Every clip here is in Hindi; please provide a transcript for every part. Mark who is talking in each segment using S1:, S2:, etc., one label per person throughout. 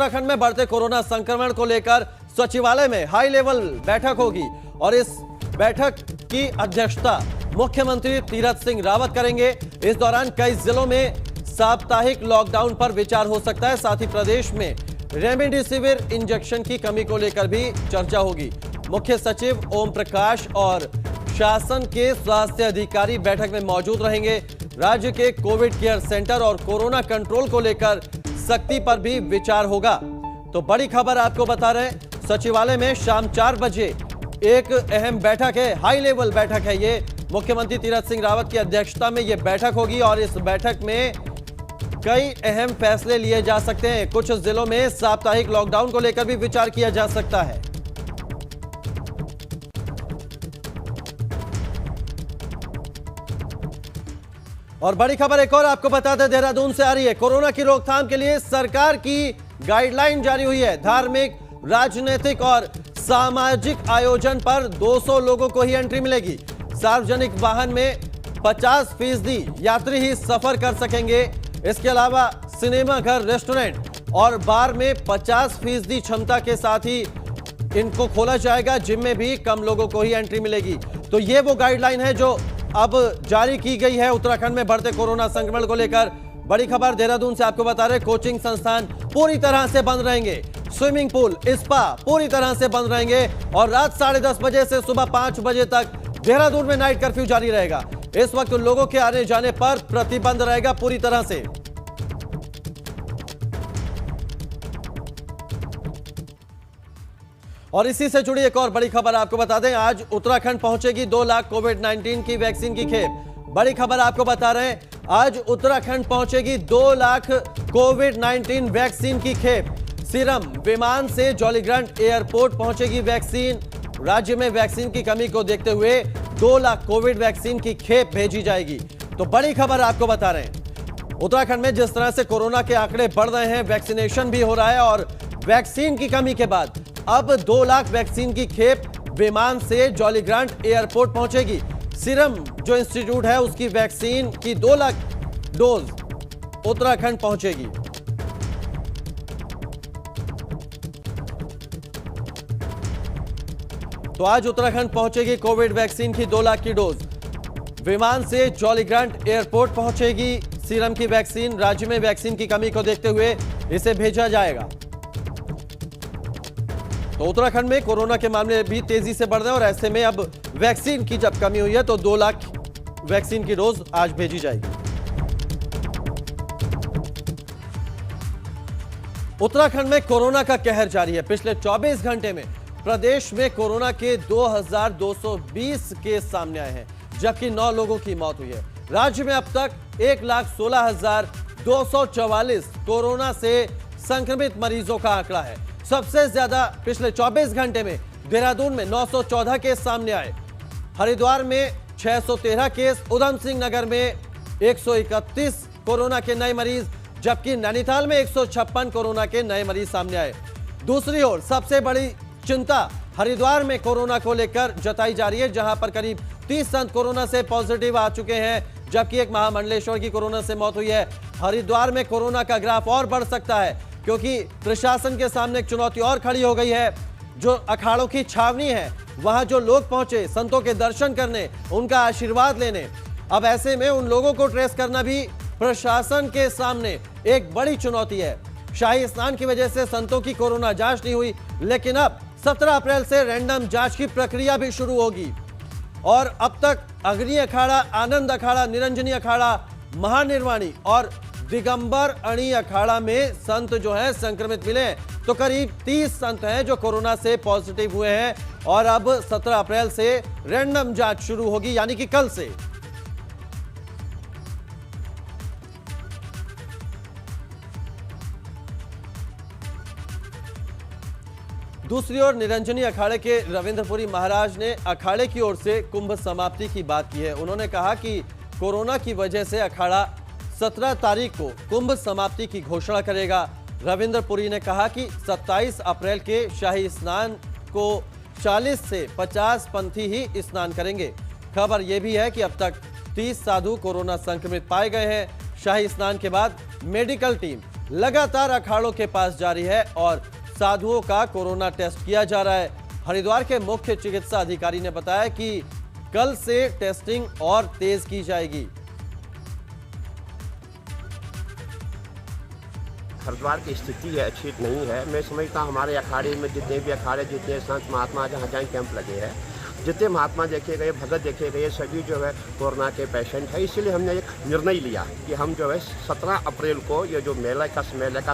S1: उत्तराखंड में बढ़ते कोरोना संक्रमण को लेकर सचिवालय में हाई लेवल बैठक होगी और इस बैठक की अध्यक्षता मुख्यमंत्री तीरथ सिंह रावत करेंगे। इस दौरान कई जिलों में साप्ताहिक लॉकडाउन पर विचार हो सकता है। साथ ही प्रदेश में रेमडेसिविर इंजेक्शन की कमी को लेकर भी चर्चा होगी। मुख्य सचिव ओम प्रकाश और शासन के स्वास्थ्य अधिकारी बैठक में मौजूद रहेंगे। राज्य के कोविड केयर सेंटर और कोरोना कंट्रोल को लेकर सख्ती पर भी विचार होगा। तो बड़ी खबर आपको बता रहे हैं, सचिवालय में शाम 4 बजे एक अहम बैठक है, हाई लेवल बैठक है। ये मुख्यमंत्री तीरथ सिंह रावत की अध्यक्षता में यह बैठक होगी और इस बैठक में कई अहम फैसले लिए जा सकते हैं। कुछ जिलों में साप्ताहिक लॉकडाउन को लेकर भी विचार किया जा सकता है। और बड़ी खबर एक और आपको बता दें, देहरादून से आ रही है। कोरोना की रोकथाम के लिए सरकार की गाइडलाइन जारी हुई है। धार्मिक, राजनीतिक और सामाजिक आयोजन पर 200 लोगों को ही एंट्री मिलेगी। सार्वजनिक वाहन में 50% यात्री ही सफर कर सकेंगे। इसके अलावा सिनेमा घर, रेस्टोरेंट और बार में 50% क्षमता के साथ ही इनको खोला जाएगा। जिम में भी कम लोगों को ही एंट्री मिलेगी। तो ये वो गाइडलाइन है जो अब जारी की गई है उत्तराखंड में बढ़ते कोरोना संक्रमण को लेकर। बड़ी खबर देहरादून से आपको बता रहे, कोचिंग संस्थान पूरी तरह से बंद रहेंगे। स्विमिंग पूल, स्पा पूरी तरह से बंद रहेंगे और रात 10:30 बजे से सुबह 5 बजे तक देहरादून में नाइट कर्फ्यू जारी रहेगा। इस वक्त लोगों के आने जाने पर प्रतिबंध रहेगा पूरी तरह से। और इसी से जुड़ी एक और बड़ी खबर आपको बता दें, आज उत्तराखंड पहुंचेगी 2 लाख कोविड-19 की वैक्सीन की खेप। बड़ी खबर आपको बता रहे हैं, आज उत्तराखंड पहुंचेगी 2 लाख कोविड-19 वैक्सीन की खेप। सीरम विमान से जॉलीग्रांट एयरपोर्ट पहुंचेगी वैक्सीन। राज्य में वैक्सीन की कमी को देखते हुए 2 लाख कोविड वैक्सीन की खेप भेजी जाएगी। तो बड़ी खबर आपको बता रहे हैं, उत्तराखंड में जिस तरह से कोरोना के आंकड़े बढ़ रहे हैं, वैक्सीनेशन भी हो रहा है और वैक्सीन की कमी के बाद अब 2 लाख वैक्सीन की खेप विमान से जॉलीग्रांट एयरपोर्ट पहुंचेगी। सीरम जो इंस्टीट्यूट है उसकी वैक्सीन की 2 लाख डोज उत्तराखंड पहुंचेगी। तो आज उत्तराखंड पहुंचेगी कोविड वैक्सीन की 2 लाख की डोज। विमान से जॉलीग्रांट एयरपोर्ट पहुंचेगी सीरम की वैक्सीन। राज्य में वैक्सीन की कमी को देखते हुए इसे भेजा जाएगा। तो उत्तराखंड में कोरोना के मामले भी तेजी से बढ़ रहे हैं और ऐसे में अब वैक्सीन की जब कमी हुई है तो 2 लाख वैक्सीन की डोज आज भेजी जाएगी। उत्तराखंड में कोरोना का कहर जारी है। पिछले 24 घंटे में प्रदेश में कोरोना के 2220 केस सामने आए हैं, जबकि 9 लोगों की मौत हुई है। राज्य में अब तक 1,16,244 कोरोना से संक्रमित मरीजों का आंकड़ा है। सबसे ज्यादा पिछले 24 घंटे में देहरादून में 914 केस सामने आए, हरिद्वार में 613 केस, उधम सिंह नगर में 131 कोरोना के नए मरीज, जबकि नैनीताल में 156 कोरोना के नए मरीज सामने आए। दूसरी ओर सबसे बड़ी चिंता हरिद्वार में कोरोना को लेकर जताई जा रही है, जहां पर करीब 30 संत कोरोना से पॉजिटिव आ चुके हैं, जबकि एक महामंडलेश्वर की कोरोना से मौत हुई है। हरिद्वार में कोरोना का ग्राफ और बढ़ सकता है क्योंकि प्रशासन के सामने एक चुनौती और खड़ी हो गई है। जो अखाड़ों की छावनी है वहां जो लोग पहुंचे संतों के दर्शन करने, उनका आशीर्वाद लेने, अब ऐसे में उन लोगों को ट्रेस करना भी प्रशासन के सामने एक बड़ी चुनौती है। शाही स्नान की वजह से संतों की कोरोना जांच नहीं हुई, लेकिन अब 17 अप्रैल से रैंडम जांच की प्रक्रिया भी शुरू होगी और अब तक अग्नि अखाड़ा, आनंद अखाड़ा, निरंजनी अखाड़ा, महानिर्वाणी और दिगंबर अणी अखाड़ा में संत जो है संक्रमित मिले हैं। तो करीब 30 संत हैं जो कोरोना से पॉजिटिव हुए हैं और अब 17 अप्रैल से रैंडम जांच शुरू होगी, यानी कि कल से। दूसरी ओर निरंजनी अखाड़े के रविंद्रपुरी महाराज ने अखाड़े की ओर से कुंभ समाप्ति की बात की है। उन्होंने कहा कि कोरोना की वजह से अखाड़ा 17 तारीख को कुंभ समाप्ति की घोषणा करेगा। रविंद्रपुरी ने कहा कि 27 अप्रैल के शाही स्नान को 40 से 50 पंथी ही स्नान करेंगे। खबर यह भी है कि अब तक 30 साधु कोरोना संक्रमित पाए गए हैं। शाही स्नान के बाद मेडिकल टीम लगातार अखाड़ों के पास जारी है और साधुओं का कोरोना टेस्ट किया जा रहा है। हरिद्वार के मुख्य चिकित्सा अधिकारी ने बताया कि कल से टेस्टिंग और तेज की जाएगी।
S2: हरिद्वार की स्थिति है अच्छी नहीं है। मैं समझता हूँ हमारे अखाड़े में जितने भी अखाड़े, जितने संत महात्मा जहाँ जहाँ कैंप लगे हैं, जितने महात्मा देखे गए, भगत देखे गए, सभी जो है कोरोना के पेशेंट है। इसलिए हमने एक निर्णय लिया कि हम जो है 17 अप्रैल को ये जो मेले का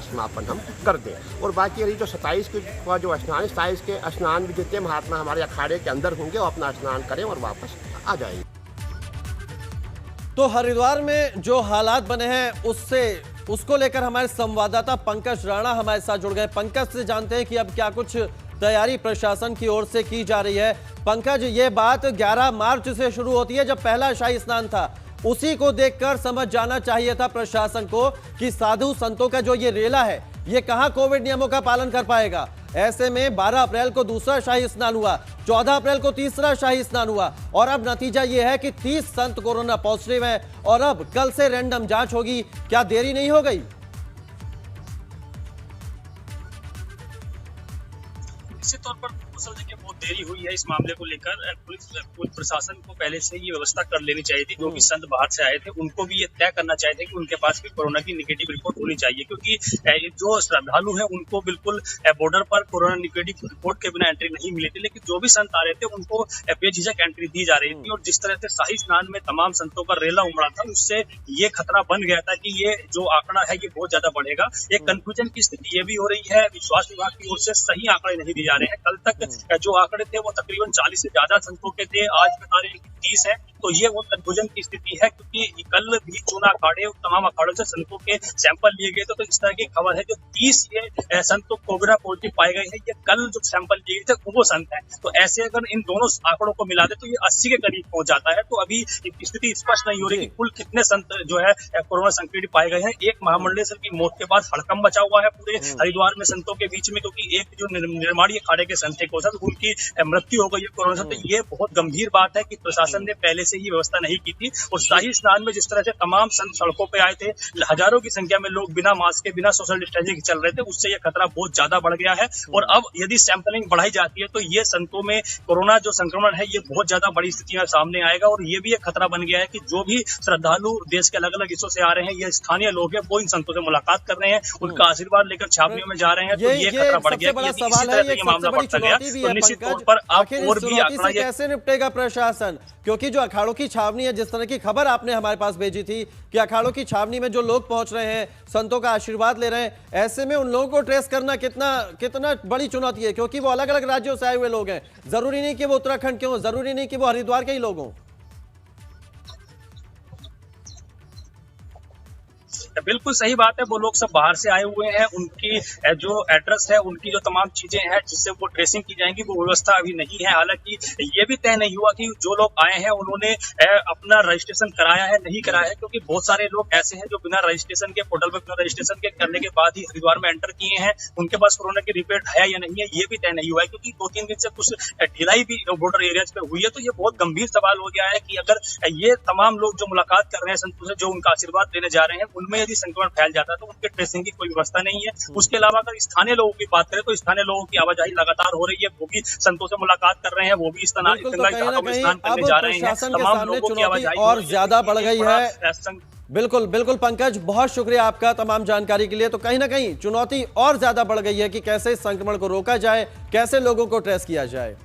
S2: समापन हम कर दें। और बाकी यही जो 27 का जो स्नान है, 27 के स्नान में जितने महात्मा हमारे अखाड़े के अंदर होंगे वो अपना स्नान करें और वापस आ जाएंगे।
S1: तो हरिद्वार में जो हालात बने हैं उसको लेकर हमारे संवाददाता पंकज राणा हमारे साथ जुड़ गए। पंकज से जानते हैं कि अब क्या कुछ तैयारी प्रशासन की ओर से की जा रही है। पंकज, ये बात 11 मार्च से शुरू होती है जब पहला शाही स्नान था। उसी को देखकर समझ जाना चाहिए था प्रशासन को कि साधु संतों का जो ये रेला है ये कहां कोविड नियमों का पालन कर पाएगा। ऐसे में 12 अप्रैल को दूसरा शाही स्नान हुआ, 14 अप्रैल को तीसरा शाही स्नान हुआ और अब नतीजा यह है कि 30 संत कोरोना पॉजिटिव हैं और अब कल से रैंडम जांच होगी। क्या देरी नहीं हो गई?
S3: निश्चित तौर पर कुशल जी की बहुत देरी हुई है। इस मामले को लेकर पुलिस प्रशासन को पहले से ये व्यवस्था कर लेनी चाहिए थी। जो भी संत बाहर से आए थे उनको भी ये तय करना चाहिए था कि उनके पास भी कोरोना की निगेटिव रिपोर्ट होनी चाहिए, क्योंकि जो श्रद्धालु हैं उनको बिल्कुल बॉर्डर पर कोरोना निगेटिव रिपोर्ट के बिना एंट्री नहीं मिली थी। लेकिन जो भी संत आ रहे थे उनको बेझिझक एंट्री दी जा रही थी और जिस तरह से शाही स्नान में तमाम संतों का रेला उमड़ा था उससे ये खतरा बन गया था कि ये जो आंकड़ा है ये बहुत ज्यादा बढ़ेगा। एक कंफ्यूजन की स्थिति ये भी हो रही है। स्वास्थ्य विभाग की ओर से सही आंकड़े नहीं दिए जा रहे हैं। कल तक जो आंकड़े थे वो तकरीबन 40 से ज्यादा संतों के थे, आज बता रहे हैं कि 30 है। तो ये वो कंफ्यूजन की स्थिति है, क्योंकि कल भी चुना अखाड़े तमाम अखाड़ों से संतों के सैंपल लिए गए थे। तो इस तरह की खबर है जो 30 ये संत कोरोना पॉजिटिव पाए गए हैं, ये कल जो सैंपल लिए गए थे वो संत है। तो ऐसे अगर इन दोनों आंकड़ों को मिला दे तो ये 80 के करीब पहुंच जाता है। तो अभी स्थिति स्पष्ट नहीं हो रही कि कुल कितने संत जो है कोरोना संक्रमित पाए गए हैं। एक महामंडलेश्वर की मौत के बाद हड़कंप बचा हुआ है पूरे हरिद्वार में संतों के बीच में, क्योंकि एक जो निर्माणी अखाड़े के संत थे कौशल, उनकी मृत्यु हो गई है कोरोना से। तो ये बहुत गंभीर बात है कि प्रशासन ने पहले से ही व्यवस्था नहीं की थी। और शाही स्नान में जिस तरह से तमाम संत सड़कों पे आए थे, हजारों की संख्या में लोग बिना मास्क के, बिना सोशल डिस्टेंसिंग चल रहे थे, उससे ये खतरा बहुत ज्यादा बढ़ गया है। और अब यदि सैंपलिंग बढ़ाई जाती है तो ये संतों में कोरोना जो संक्रमण है ये बहुत ज्यादा बड़ी स्थिति में सामने आएगा। और ये भी एक खतरा बन गया है कि जो भी श्रद्धालु देश के अलग अलग हिस्सों से आ रहे हैं, ये स्थानीय लोग हैं, वो इन संतों से मुलाकात कर रहे हैं, उनका आशीर्वाद लेकर छावनियों में जा रहे हैं। तो ये खतरा बढ़ गया है। इसी तरह से ये मामला बढ़ता गया तो निश्चित तौर पर
S1: आखिर और भी आंकड़ा कैसे निपटेगा प्रशासन, क्योंकि जो अखाड़ों की छावनी है, जिस तरह की खबर आपने हमारे पास भेजी थी कि अखाड़ों की छावनी में जो लोग पहुंच रहे हैं, संतों का आशीर्वाद ले रहे हैं, ऐसे में उन लोगों को ट्रेस करना कितना बड़ी चुनौती है, क्योंकि वो अलग अलग राज्यों से आए हुए लोग हैं। जरूरी नहीं कि वो उत्तराखंड के हों, जरूरी नहीं कि वो हरिद्वार के ही लोग हों।
S3: बिल्कुल सही बात है। वो लोग सब बाहर से आए हुए हैं, उनकी जो एड्रेस है, उनकी जो तमाम चीजें हैं जिससे वो ट्रेसिंग की जाएंगी, वो व्यवस्था अभी नहीं है। हालांकि ये भी तय नहीं हुआ कि जो लोग आए हैं उन्होंने अपना रजिस्ट्रेशन कराया है नहीं कराया है, क्योंकि बहुत सारे लोग ऐसे हैं जो बिना रजिस्ट्रेशन के, पोर्टल पर बिना रजिस्ट्रेशन के करने के बाद ही हरिद्वार में एंटर किए हैं। उनके पास कोरोना की रिपोर्ट है या नहीं है ये भी तय नहीं हुआ है, क्योंकि 2-3 दिन से कुछ ढिलाई भी बॉर्डर एरियाज पे हुई है। तो ये बहुत गंभीर सवाल हो गया है कि अगर ये तमाम लोग जो मुलाकात कर रहे हैं संतों से, जो उनका आशीर्वाद लेने जा रहे हैं, उनमें यदि संक्रमण फैल जाता है तो उनके ट्रेसिंग की कोई व्यवस्था नहीं है। उसके अलावा अगर स्थानीय लोगों की बात करें तो स्थानीय लोगों की आवाजाही लगातार हो रही है, वो भी संतों से मुलाकात कर रहे हैं, वो भी स्नान करने जा रहे हैं। तमाम लोगों की आवाजाही
S1: और ज्यादा बढ़ गई है। बिल्कुल बिल्कुल पंकज, बहुत शुक्रिया आपका तमाम जानकारी के लिए। तो कहीं ना कहीं चुनौती और ज्यादा बढ़ गई है कि कैसे संक्रमण को रोका जाए, कैसे लोगों को ट्रेस किया जाए।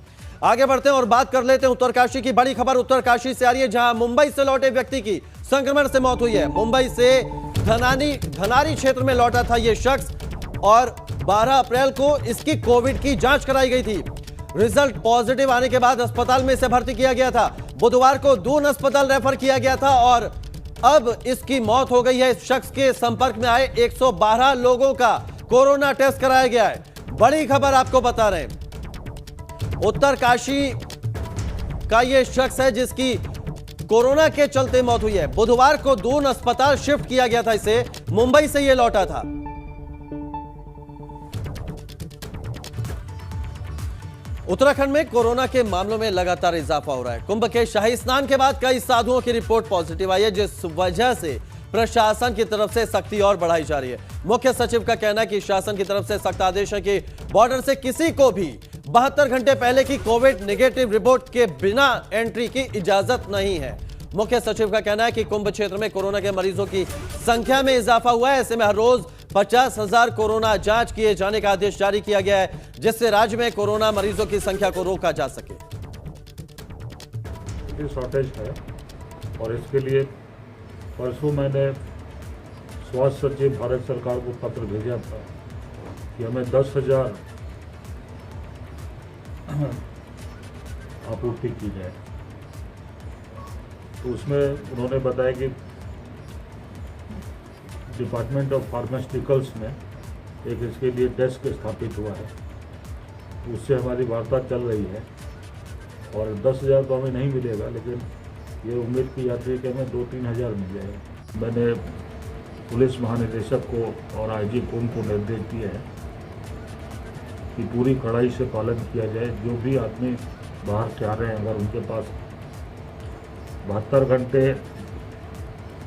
S1: आगे बढ़ते हैं और बात कर लेते हैं उत्तरकाशी की। बड़ी खबर उत्तरकाशी से आ रही है, जहां मुंबई से लौटे व्यक्ति की संक्रमण से मौत हुई है। मुंबई से धनारी क्षेत्र में लौटा था यह शख्स और 12 अप्रैल को इसकी कोविड की जांच कराई गई थी। रिजल्ट पॉजिटिव आने के बाद अस्पताल में इसे भर्ती किया गया था। बुधवार को दून अस्पताल रेफर किया गया था और अब इसकी मौत हो गई है। इस शख्स के संपर्क में आए 112 लोगों का कोरोना टेस्ट कराया गया है। बड़ी खबर आपको बता रहे हैं, उत्तरकाशी का यह शख्स है जिसकी कोरोना के चलते मौत हुई है। बुधवार को दून अस्पताल शिफ्ट किया गया था इसे, मुंबई से यह लौटा था। उत्तराखंड में कोरोना के मामलों में लगातार इजाफा हो रहा है। कुंभ के शाही स्नान के बाद कई साधुओं की रिपोर्ट पॉजिटिव आई है, जिस वजह से प्रशासन की तरफ से सख्ती और बढ़ाई जा रही है। मुख्य सचिव का कहना है कि शासन की तरफ से सख्त आदेश है कि बॉर्डर से किसी को भी 72 घंटे पहले की कोविड नेगेटिव रिपोर्ट के बिना एंट्री की इजाजत नहीं है। मुख्य सचिव का कहना है कि कुंभ क्षेत्र में कोरोना के मरीजों की संख्या में इजाफा हुआ है। ऐसे में हर रोज 50,000 कोरोना जांच किए जाने का आदेश जारी किया गया है, जिससे राज्य में कोरोना मरीजों की संख्या को रोका जा सके।
S4: शॉर्टेज है और इसके लिए परसों मैंने स्वास्थ्य सचिव भारत सरकार को पत्र भेजा था कि हमें 10,000 आपूर्ति की जाए। तो उसमें उन्होंने बताया कि डिपार्टमेंट ऑफ फार्मास्यूटिकल्स में एक इसके लिए डेस्क स्थापित हुआ है, उससे हमारी वार्ता चल रही है और 10,000 तो हमें नहीं मिलेगा, लेकिन ये उम्मीद की जाती है कि हमें 2-3 हज़ार मिल जाएगा। मैंने पुलिस महानिदेशक को और आईजी कुंभ को निर्देश दिए हैं कि पूरी कड़ाई से पालन किया जाए। जो भी आदमी बाहर से आ रहे हैं, अगर उनके पास 72 घंटे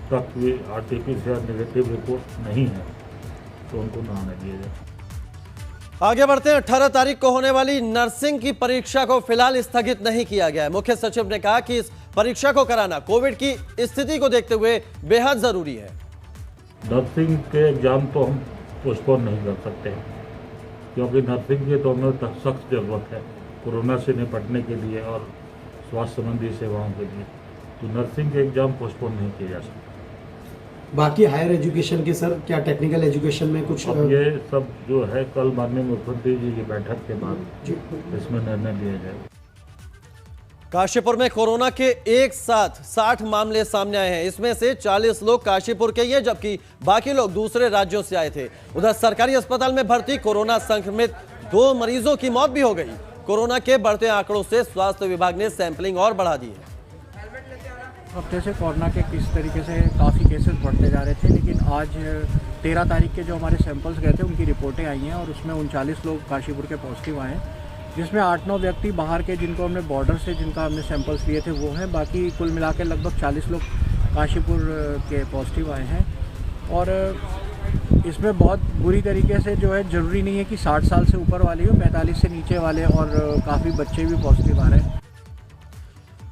S4: तक भी आरटीपीसीआर नेगेटिव रिपोर्ट नहीं है तो उनको ना आने दिया जाए।
S1: आगे बढ़ते हैं। 18 तारीख को होने वाली नर्सिंग की परीक्षा को फिलहाल स्थगित नहीं किया गया है। मुख्य सचिव ने कहा कि इस परीक्षा को कराना कोविड की स्थिति को देखते हुए बेहद जरूरी है।
S4: नर्सिंग के एग्जाम तो हम पोस्टपोन नहीं कर सकते, क्योंकि नर्सिंग की तो हमें सख्त जरूरत है कोरोना से निपटने के लिए और स्वास्थ्य संबंधी सेवाओं के लिए। तो नर्सिंग के एग्जाम पोस्टपोन नहीं किए जा सकते।
S5: बाकी हायर एजुकेशन के सर, क्या टेक्निकल एजुकेशन में कुछ?
S4: अब ये सब जो है कल माननीय मुख्यमंत्री जी की बैठक के बाद इसमें निर्णय लिया जाएगा।
S1: काशीपुर में कोरोना के एक साथ 60 मामले सामने आए हैं। इसमें से 40 लोग काशीपुर के ही हैं, जबकि बाकी लोग दूसरे राज्यों से आए थे। उधर सरकारी अस्पताल में भर्ती कोरोना संक्रमित 2 मरीजों की मौत भी हो गई। कोरोना के बढ़ते आंकड़ों से स्वास्थ्य विभाग ने सैंपलिंग और बढ़ा दी है।
S6: हफ्ते से कोरोना के किस तरीके से काफ़ी केसेस बढ़ते जा रहे थे, लेकिन आज 13 तारीख के जो हमारे सैंपल्स गए थे उनकी रिपोर्टें आई हैं और उसमें 39 लोग काशीपुर के पॉजिटिव आए हैं, जिसमें 8-9 व्यक्ति बाहर के जिनको हमने बॉर्डर से जिनका हमने सैंपल्स लिए थे वो हैं। बाकी कुल मिला के लगभग 40 लोग काशीपुर के पॉजिटिव आए हैं। और इसमें बहुत बुरी तरीके से जो है, ज़रूरी नहीं है कि 60 साल से ऊपर वाले हो, 45 से नीचे वाले और काफ़ी बच्चे भी पॉजिटिव आ रहे हैं।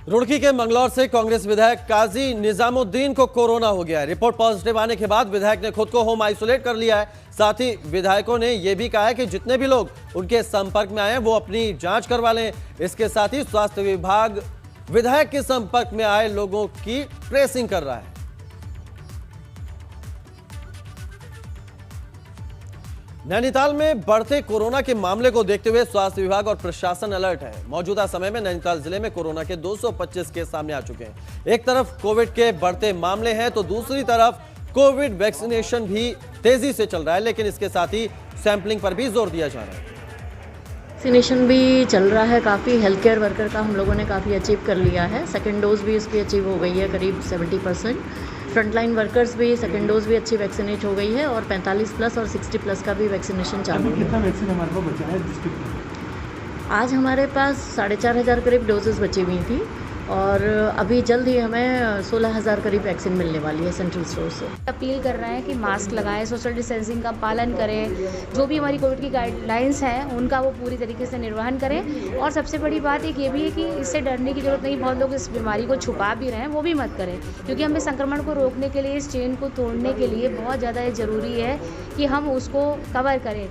S1: रुड़की के मंगलौर से कांग्रेस विधायक काजी निजामुद्दीन को कोरोना हो गया है। रिपोर्ट पॉजिटिव आने के बाद विधायक ने खुद को होम आइसोलेट कर लिया है। साथ ही विधायकों ने यह भी कहा है कि जितने भी लोग उनके संपर्क में आए हैं वो अपनी जांच करवा लें। इसके साथ ही स्वास्थ्य विभाग विधायक के संपर्क में आए लोगों की ट्रेसिंग कर रहा है। नैनीताल में बढ़ते कोरोना के मामले को देखते हुए स्वास्थ्य विभाग और प्रशासन अलर्ट है। मौजूदा समय में नैनीताल जिले में कोरोना के 225 केस सामने आ चुके हैं। एक तरफ कोविड के बढ़ते मामले हैं तो दूसरी तरफ कोविड वैक्सीनेशन भी तेजी से चल रहा है, लेकिन इसके साथ ही सैंपलिंग पर भी जोर दिया जा रहा है।
S7: वैक्सीनेशन भी चल रहा है काफ़ी। हेल्थ केयर वर्कर का हम लोगों ने काफ़ी अचीव कर लिया है। सेकेंड डोज भी इसकी अचीव हो गई है करीब 70%। फ्रंटलाइन वर्कर्स भी सेकेंड डोज भी अच्छी वैक्सीनेट हो गई है और 45+ और 60+ का भी वैक्सीनेशन चालू है।
S5: कितना वैक्सीन हमारे पास बचा है डिस्ट्रिक्ट में?
S7: आज हमारे पास 4,500 करीब डोजेस बची हुई थी और अभी जल्द ही हमें 16,000 करीब वैक्सीन मिलने वाली है सेंट्रल स्टोर से।
S8: अपील कर रहे हैं कि मास्क लगाएं, सोशल डिस्टेंसिंग का पालन करें, जो भी हमारी कोविड की गाइडलाइंस हैं उनका वो पूरी तरीके से निर्वहन करें। और सबसे बड़ी बात एक ये भी है कि इससे डरने की जरूरत नहीं। बहुत लोग इस बीमारी को छुपा भी रहे हैं, वो भी मत करें, क्योंकि हमें संक्रमण को रोकने के लिए, इस चेन को तोड़ने के लिए बहुत ज़्यादा ज़रूरी है कि हम उसको कवर करें।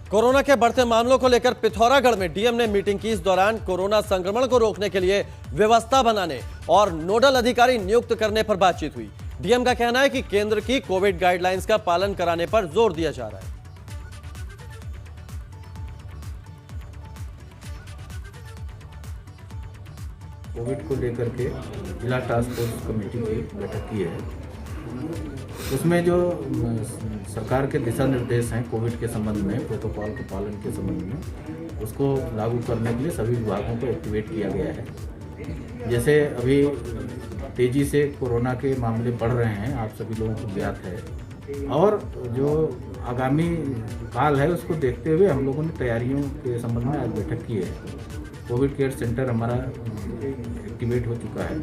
S1: कोरोना के बढ़ते मामलों को लेकर पिथौरागढ़ में डीएम ने मीटिंग की। इस दौरान कोरोना संक्रमण को रोकने के लिए व्यवस्था बनाने और नोडल अधिकारी नियुक्त करने पर बातचीत हुई। डीएम का कहना है कि केंद्र की कोविड गाइडलाइंस का पालन कराने पर जोर दिया जा रहा है।
S9: कोविड को लेकर के जिला टास्क फोर्स कमेटी की बैठक की है। उसमें जो सरकार के दिशा निर्देश हैं कोविड के संबंध में, प्रोटोकॉल के पालन के संबंध में, उसको लागू करने के लिए सभी विभागों को एक्टिवेट किया गया है। जैसे अभी तेज़ी से कोरोना के मामले बढ़ रहे हैं, आप सभी लोगों को ज्ञात है, और जो आगामी काल है उसको देखते हुए हम लोगों ने तैयारियों के संबंध में आज बैठक की है। कोविड केयर सेंटर हमारा एक्टिवेट हो चुका है।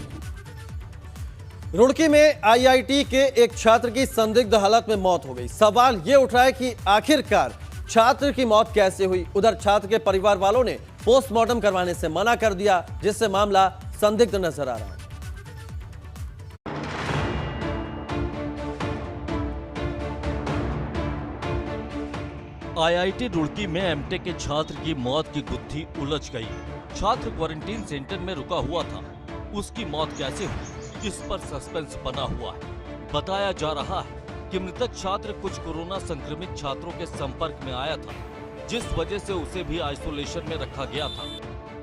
S1: रुड़की में आईआईटी के एक छात्र की संदिग्ध हालत में मौत हो गई। सवाल यह उठ रहा है कि आखिरकार छात्र की मौत कैसे हुई। उधर छात्र के परिवार वालों ने पोस्टमार्टम करवाने से मना कर दिया, जिससे मामला संदिग्ध नजर आ रहा है।
S10: आईआईटी रुड़की में एमटेक के छात्र की मौत की गुत्थी उलझ गई। छात्र क्वारंटीन सेंटर में रुका हुआ था, उसकी मौत कैसे हुई, इस पर सस्पेंस बना हुआ है। बताया जा रहा है कि मृतक छात्र कुछ कोरोना संक्रमित छात्रों के संपर्क में आया था, जिस वजह से उसे भी आइसोलेशन में रखा गया था।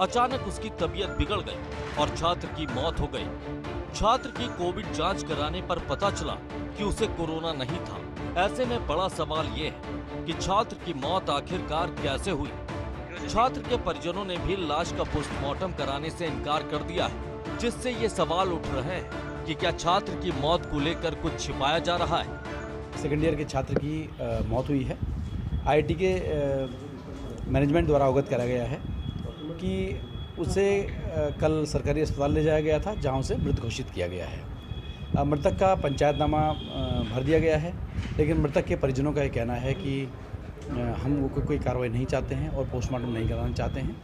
S10: अचानक उसकी तबीयत बिगड़ गई और छात्र की मौत हो गई। छात्र की कोविड जांच कराने पर पता चला कि उसे कोरोना नहीं था। ऐसे में बड़ा सवाल ये है कि छात्र की मौत आखिरकार कैसे हुई। छात्र के परिजनों ने भी लाश का पोस्टमार्टम कराने से इनकार कर दिया है, जिससे ये सवाल उठ रहे हैं कि क्या छात्र की मौत को लेकर कुछ छिपाया जा रहा है।
S11: सेकेंड ईयर के छात्र की मौत हुई है। आईआईटी के मैनेजमेंट द्वारा अवगत कराया गया है कि उसे कल सरकारी अस्पताल ले जाया गया था, जहां उसे मृत घोषित किया गया है। मृतक का पंचायतनामा भर दिया गया है, लेकिन मृतक के परिजनों का ये कहना है कि हम कोई कार्रवाई नहीं चाहते हैं और पोस्टमार्टम नहीं कराना चाहते हैं,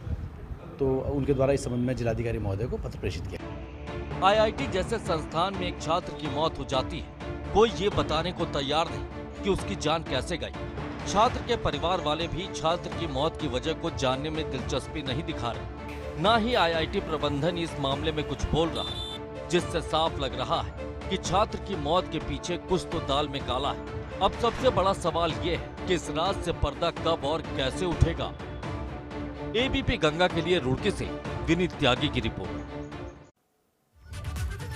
S11: तो उनके द्वारा इस संबंध में जिलाधिकारी महोदय को पत्र प्रेषित किया।
S10: आईआईटी जैसे संस्थान में एक छात्र की मौत हो जाती है, कोई ये बताने को तैयार नहीं कि उसकी जान कैसे गई। छात्र के परिवार वाले भी छात्र की मौत की वजह को जानने में दिलचस्पी नहीं दिखा रहे। न ही आईआईटी प्रबंधन इस मामले में कुछ बोल रहा है, जिससे साफ लग रहा है कि छात्र की मौत के पीछे कुछ तो दाल में काला है। अब सबसे बड़ा सवाल ये है कि इस राज से पर्दा कब और कैसे उठेगा। एबीपी गंगा के लिए रुड़की से विनीत त्यागी की रिपोर्ट।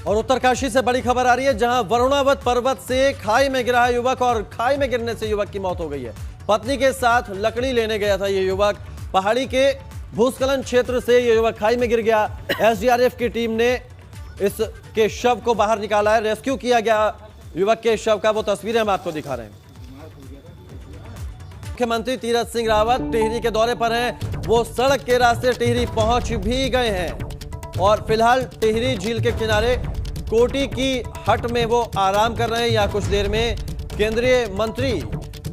S1: और उत्तरकाशी से बड़ी खबर आ रही है, जहां वरुणावत पर्वत से खाई में गिरा है युवक और खाई में गिरने से युवक की मौत हो गई है। पत्नी के साथ लकड़ी लेने गया था ये युवक। पहाड़ी के भूस्खलन क्षेत्र से ये युवक खाई में गिर गया। एसडीआरएफ की टीम ने इसके शव को बाहर निकाला है, रेस्क्यू किया गया युवक के शव का। वो तस्वीरें हम आपको दिखा रहे हैं। मुख्यमंत्री तीरथ सिंह रावत टिहरी के दौरे पर हैं। वो सड़क के रास्ते टिहरी पहुंच भी गए हैं और फिलहाल टिहरी झील के किनारे कोटी की हट में वो आराम कर रहे हैं। यहाँ कुछ देर में केंद्रीय मंत्री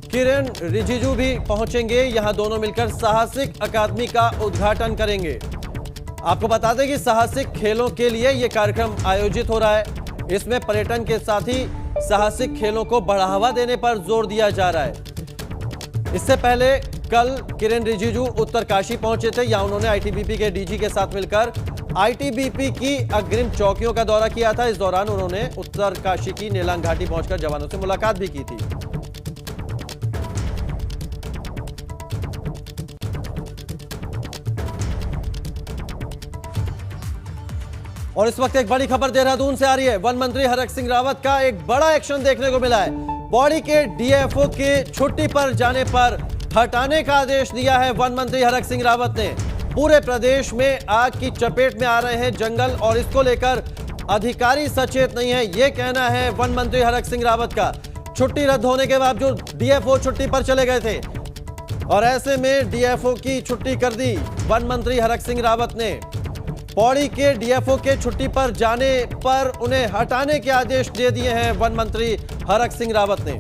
S1: किरेन रिजिजू भी पहुंचेंगे। यहाँ दोनों मिलकर साहसिक अकादमी का उद्घाटन करेंगे। आपको बता दें कि साहसिक खेलों के लिए यह कार्यक्रम आयोजित हो रहा है। इसमें पर्यटन के साथ ही साहसिक खेलों को बढ़ावा देने पर जोर दिया जा रहा है। इससे पहले कल किरेन रिजिजू उत्तरकाशी पहुंचे थे। यहां उन्होंने आईटीबीपी के डीजी के साथ मिलकर आईटीबीपी की अग्रिम चौकियों का दौरा किया था। इस दौरान उन्होंने उत्तरकाशी की नेलांग घाटी पहुंचकर जवानों से मुलाकात भी की थी। और इस वक्त एक बड़ी खबर देहरादून से आ रही है। वन मंत्री हरक सिंह रावत का एक बड़ा एक्शन देखने को मिला है। पौड़ी के डीएफओ के छुट्टी पर जाने पर हटाने का आदेश दिया है वन मंत्री हरक सिंह रावत ने। पूरे प्रदेश में आग की चपेट में आ रहे हैं जंगल और इसको लेकर अधिकारी सचेत नहीं है, यह कहना है वन मंत्री हरक सिंह रावत का। छुट्टी रद्द होने के बावजूद डीएफओ छुट्टी पर चले गए थे और ऐसे में डीएफओ की छुट्टी कर दी वन मंत्री हरक सिंह रावत ने। पौड़ी के डीएफओ के छुट्टी पर जाने पर उन्हें हटाने के आदेश दे दिए हैं वन मंत्री हरक सिंह रावत ने।